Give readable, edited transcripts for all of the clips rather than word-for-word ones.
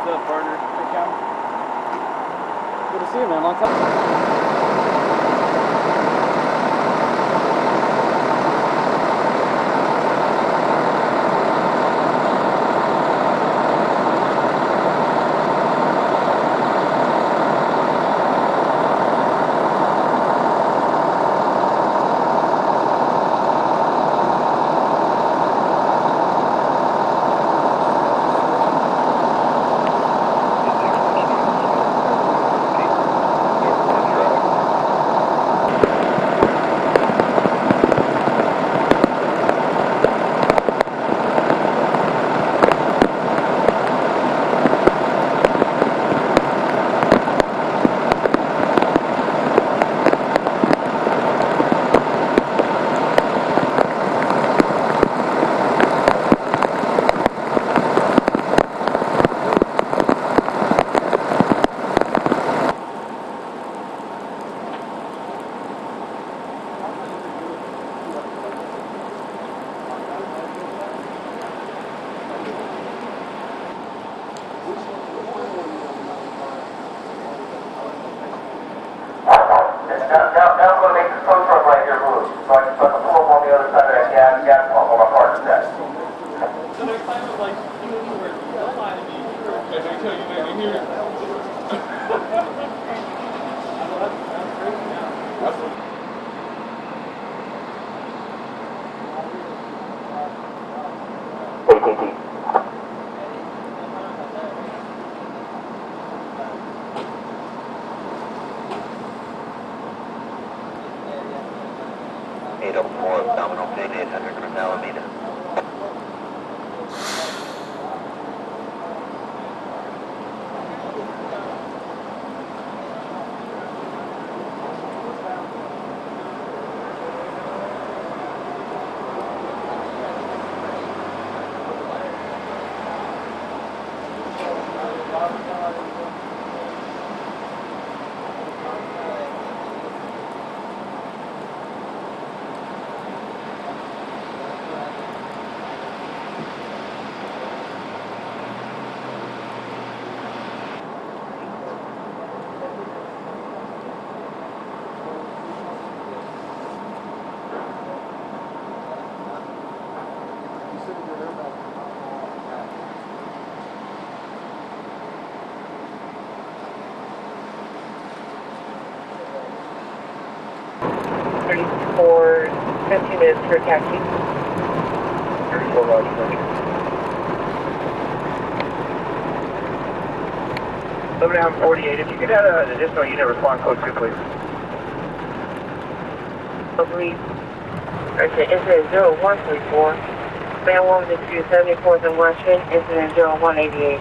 What's up, partner? Hey, Cal. Good to see you, man. Long time. Now I'm going to make this tow truck right here move, so I can pull up on the other side of that gas pump where my partner's at. So next time it's like, don't lie to me. And they tell you that they hear it. That's crazy now. AT&T. Abdominal pin 800 from Alameda. For 15 minutes for taxi. 34 Roger, Roger. Over down 48. If you could add an additional unit response code 2, please. Please. Okay, incident 0134. Span 1 to 74th and Washington. Incident 0188.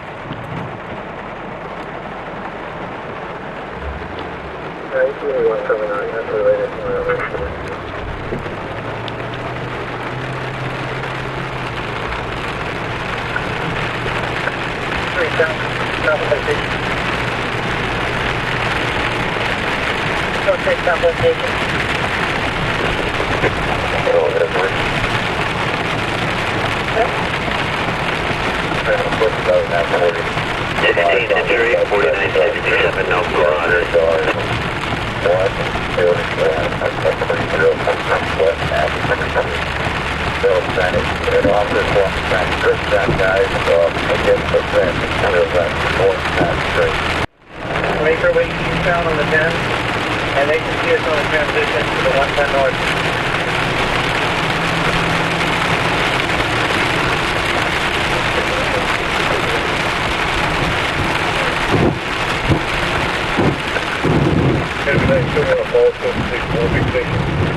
It's really 179, that's related to my other story. South location. Oh, that's right. I'm supposed to go now, 40. 16 to Jerry, 4967, no barometer. Make our way eastbound on the 10, and they can see us on the transition to the 110 north. Everything's still on the ball, so 6 more big station.